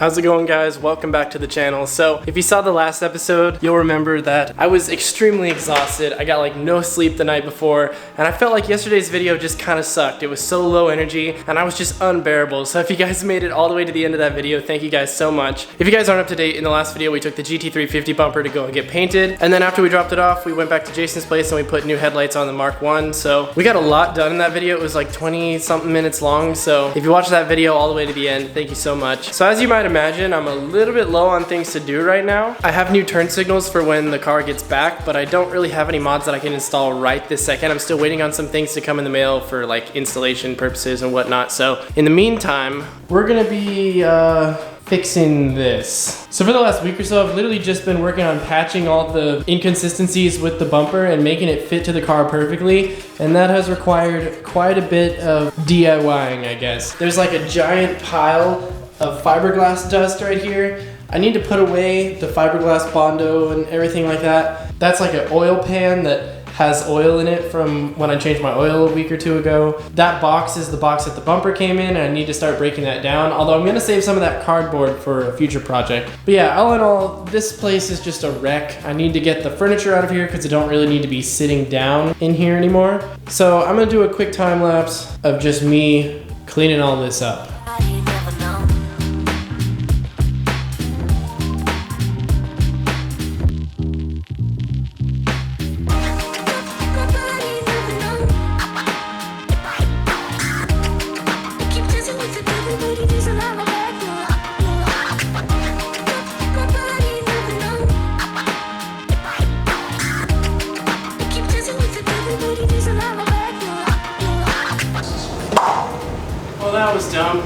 How's it going, guys? Welcome back to the channel. So if you saw the last episode, you'll remember that I was extremely exhausted. I got like no sleep the night before, and I felt like yesterday's video just kind of sucked. It was so low energy and I was just unbearable. So if you guys made it all the way to the end of that video, thank you guys so much. If you guys aren't up to date, in the last video we took the GT350 bumper to go and get painted, and then after we dropped it off, we went back to Jason's place and we put new headlights on the Mark 1. So we got a lot done in that video. It was like 20 something minutes long. So if you watched that video all the way to the end, thank you so much. So as you might imagine, I'm a little bit low on things to do right now. I have new turn signals for when the car gets back, but I don't really have any mods that I can install right this second. I'm still waiting on some things to come in the mail for like installation purposes and whatnot. So in the meantime, we're gonna be fixing this. So for the last week or so, I've literally just been working on patching all the inconsistencies with the bumper and making it fit to the car perfectly. And that has required quite a bit of DIYing, I guess. There's like a giant pile of fiberglass dust right here. I need to put away the fiberglass Bondo and everything like that. That's like an oil pan that has oil in it from when I changed my oil a week or two ago. That box is the box that the bumper came in, and I need to start breaking that down, although I'm gonna save some of that cardboard for a future project. But yeah, all in all, this place is just a wreck. I need to get the furniture out of here because I don't really need to be sitting down in here anymore. So I'm gonna do a quick time lapse of just me cleaning all this up. Well, that was dumb.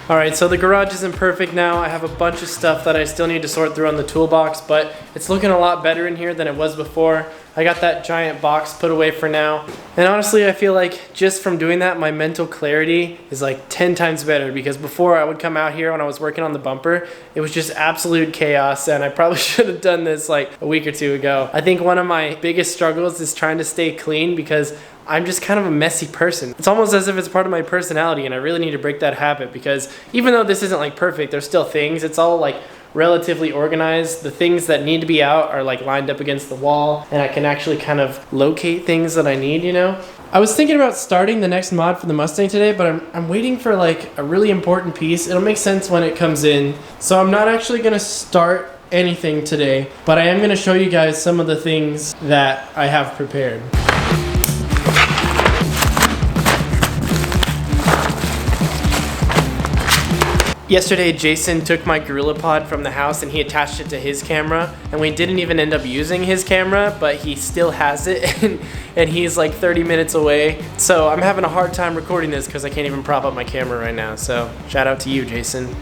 Alright, so the garage isn't perfect now. I have a bunch of stuff that I still need to sort through on the toolbox, but it's looking a lot better in here than it was before. I got that giant box put away for now. And honestly, I feel like just from doing that, my mental clarity is like 10 times better, because before I would come out here when I was working on the bumper, it was just absolute chaos, and I probably should have done this like a week or two ago. I think one of my biggest struggles is trying to stay clean because I'm just kind of a messy person. It's almost as if it's part of my personality, and I really need to break that habit, because even though this isn't like perfect, there's still things. It's all like relatively organized. The things that need to be out are like lined up against the wall, and I can actually kind of locate things that I need, you know? I was thinking about starting the next mod for the Mustang today, but I'm waiting for like a really important piece. It'll make sense when it comes in. So I'm not actually gonna start anything today, but I am gonna show you guys some of the things that I have prepared. Yesterday, Jason took my GorillaPod from the house and he attached it to his camera, and we didn't even end up using his camera, but he still has it, and he's like 30 minutes away. So I'm having a hard time recording this because I can't even prop up my camera right now. So shout out to you, Jason.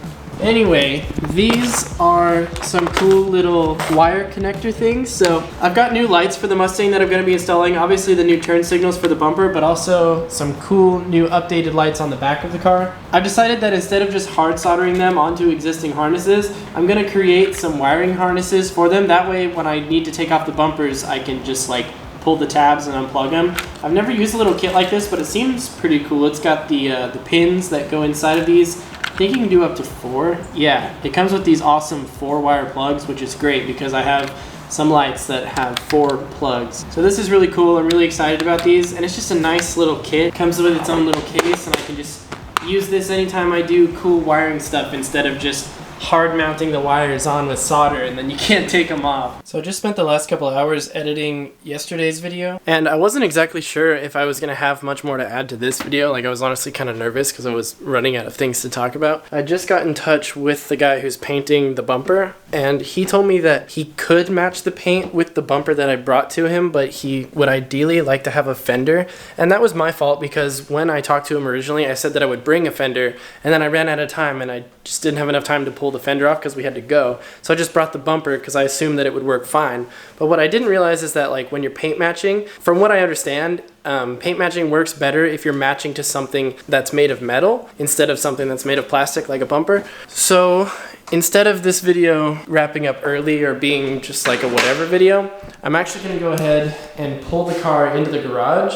Anyway, these are some cool little wire connector things. So I've got new lights for the Mustang that I'm going to be installing. Obviously the new turn signals for the bumper, but also some cool new updated lights on the back of the car. I've decided that instead of just hard soldering them onto existing harnesses, I'm going to create some wiring harnesses for them. That way when I need to take off the bumpers, I can just like pull the tabs and unplug them. I've never used a little kit like this, but it seems pretty cool. It's got the pins that go inside of these. I think you can do up to 4. Yeah, it comes with these awesome 4-wire plugs, which is great because I have some lights that have 4 plugs. So this is really cool. I'm really excited about these, and it's just a nice little kit. It comes with its own little case, and I can just use this anytime I do cool wiring stuff instead of just hard mounting the wires on with solder and then you can't take them off. So I just spent the last couple of hours editing yesterday's video, and I wasn't exactly sure if I was gonna have much more to add to this video. Like, I was honestly kind of nervous because I was running out of things to talk about. I just got in touch with the guy who's painting the bumper, and he told me that he could match the paint with the bumper that I brought to him, but he would ideally like to have a Fender. And that was my fault, because when I talked to him originally, I said that I would bring a Fender, and then I ran out of time and I just didn't have enough time to pull the fender off because we had to go. So I just brought the bumper because I assumed that it would work fine. But what I didn't realize is that, like, when you're paint matching, from what I understand, paint matching works better if you're matching to something that's made of metal instead of something that's made of plastic like a bumper. So Instead of this video wrapping up early or being just like a whatever video, I'm actually gonna go ahead and pull the car into the garage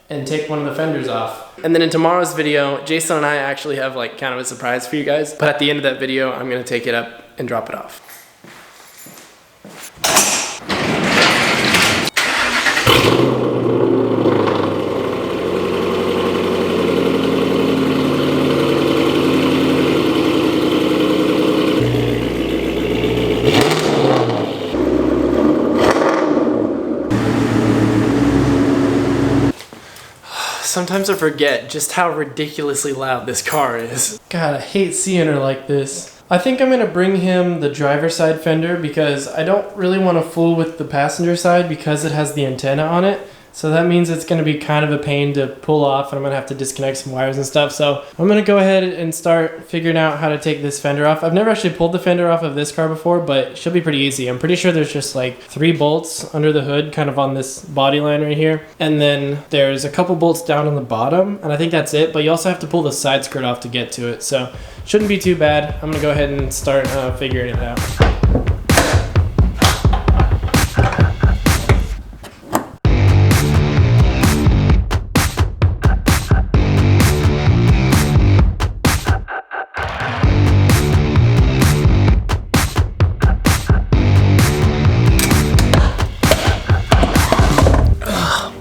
and take one of the fenders off. And then in tomorrow's video, Jason and I actually have like kind of a surprise for you guys. But at the end of that video, I'm gonna take it up and drop it off. Sometimes I forget just how ridiculously loud this car is. God, I hate seeing her like this. I think I'm gonna bring him the driver's side fender because I don't really want to fool with the passenger side because it has the antenna on it. So that means it's gonna be kind of a pain to pull off and I'm gonna have to disconnect some wires and stuff. So I'm gonna go ahead and start figuring out how to take this fender off. I've never actually pulled the fender off of this car before, but it should be pretty easy. I'm pretty sure there's just like 3 bolts under the hood, kind of on this body line right here. And then there's a couple bolts down on the bottom, and I think that's it. But you also have to pull the side skirt off to get to it. So shouldn't be too bad. I'm gonna go ahead and start figuring it out.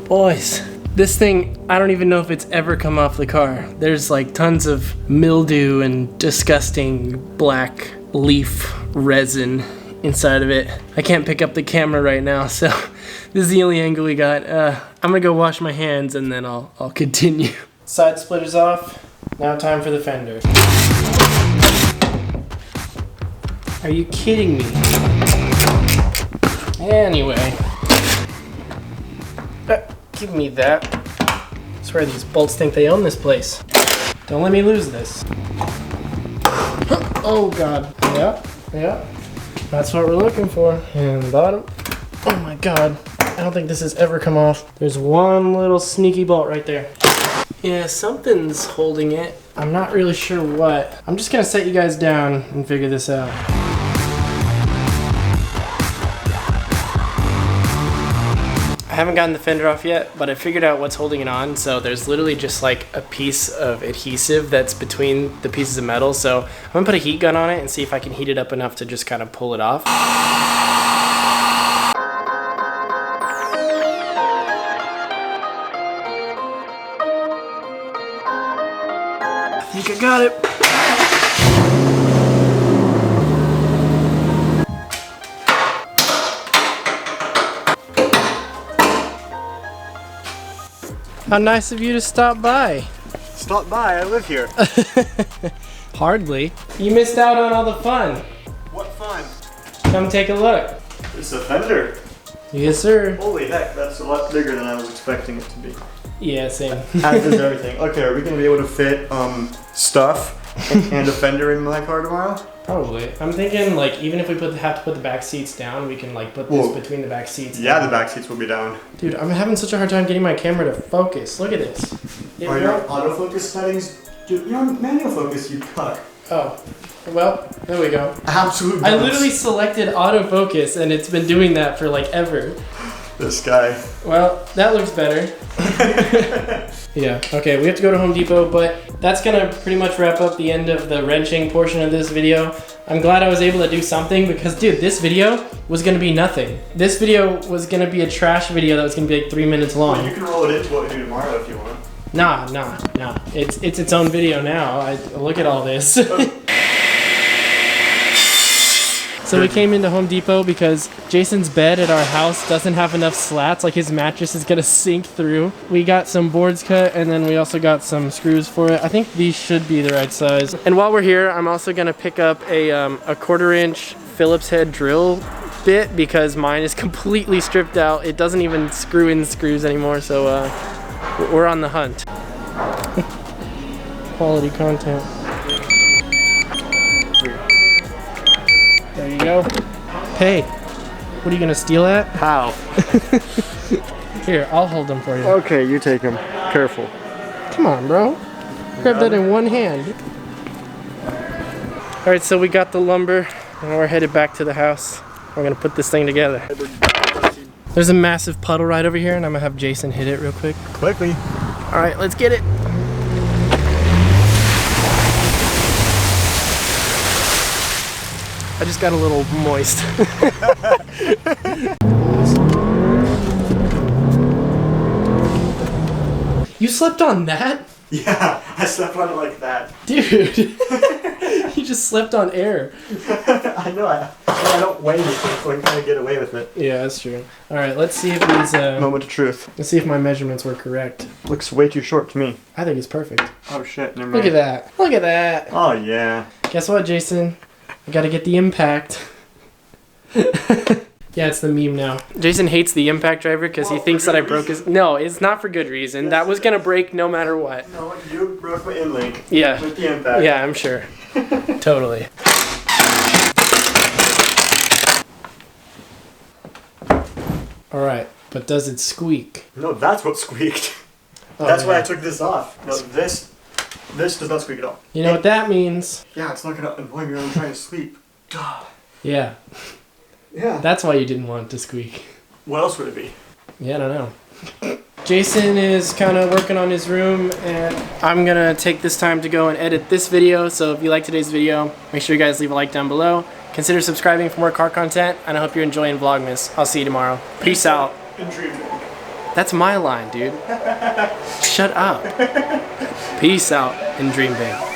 Boys, this thing, I don't even know if it's ever come off the car. There's like tons of mildew and disgusting black leaf resin inside of it. I can't pick up the camera right now, so this is the only angle we got. I'm gonna go wash my hands and then I'll continue. Side splitters off. Now time for the fender. Are you kidding me? Anyway. Give me that. I swear these bolts think they own this place. Don't let me lose this. Oh God. Yeah. That's what we're looking for. And the bottom. Oh my God. I don't think this has ever come off. There's one little sneaky bolt right there. Yeah, something's holding it. I'm not really sure what. I'm just gonna set you guys down and figure this out. I haven't gotten the fender off yet, but I figured out what's holding it on. So there's literally just like a piece of adhesive that's between the pieces of metal. So I'm gonna put a heat gun on it and see if I can heat it up enough to just kind of pull it off. I think I got it. How nice of you to stop by. Stop by, I live here. Hardly. You missed out on all the fun. What fun? Come take a look. It's a Fender. Yes, sir. Holy heck, that's a lot bigger than I was expecting it to be. Yeah, same. As is everything. Okay, are we gonna be able to fit stuff and a Fender in my car tomorrow? Probably. I'm thinking like even if we have to put the back seats down, we can like put this between the back seats. Yeah, the back seats will be down. Dude, I'm having such a hard time getting my camera to focus. Look at this. Are your autofocus settings? Dude, you're on manual focus, you cuck. Oh. Well, there we go. Absolute I literally selected autofocus and it's been doing that for like ever. This guy. Well, that looks better. Yeah, okay, we have to go to Home Depot, but that's gonna pretty much wrap up the end of the wrenching portion of this video. I'm glad I was able to do something because, dude, this video was gonna be nothing. This video was gonna be a trash video that was gonna be like 3 minutes long. Well, you can roll it into what we do tomorrow if you want. Nah. It's its own video now. Look at all this. So we came into Home Depot because Jason's bed at our house doesn't have enough slats, like his mattress is gonna sink through. We got some boards cut and then we also got some screws for it. I think these should be the right size. And while we're here, I'm also gonna pick up a 1/4 inch Phillips head drill bit because mine is completely stripped out. It doesn't even screw in screws anymore, so we're on the hunt. Quality content. There you go. Hey, what are you gonna steal that? How? Here, I'll hold them for you. Okay, you take him. Careful. Come on, bro. Grab that in one hand. Alright, so we got the lumber and we're headed back to the house. We're gonna put this thing together. There's a massive puddle right over here and I'm gonna have Jason hit it real quick. Quickly. Alright, let's get it. I just got a little moist. You slept on that? Yeah, I slept on it like that. Dude, you just slept on air. I know, I don't weigh anything, so I can kind of get away with it. Yeah, that's true. Alright, let's see if these, Moment of truth. let's see if my measurements were correct. Looks way too short to me. I think it's perfect. Oh shit, never mind. Look at that. Look at that. Oh yeah. Guess what, Jason? I gotta get the impact. Yeah, it's the meme now. Jason hates the impact driver because he thinks that I broke his... No, it's not for good reason. Yes, that was gonna break no matter what. No, you broke my in-link. Yeah. With the impact. Yeah, I'm sure. Totally. Alright, but does it squeak? No, that's what squeaked. Oh, That's why yeah. I took this off. No, this does not squeak at all. You know what that means? Yeah, it's not gonna annoy me when I'm trying to sleep. Yeah. Yeah. That's why you didn't want it to squeak. What else would it be? Yeah, I don't know. Jason is kind of working on his room, and I'm gonna take this time to go and edit this video. So if you like today's video, make sure you guys leave a like down below. Consider subscribing for more car content, and I hope you're enjoying Vlogmas. I'll see you tomorrow. Peace out. And dream big. That's my line, dude. Shut up. Peace out and dream big.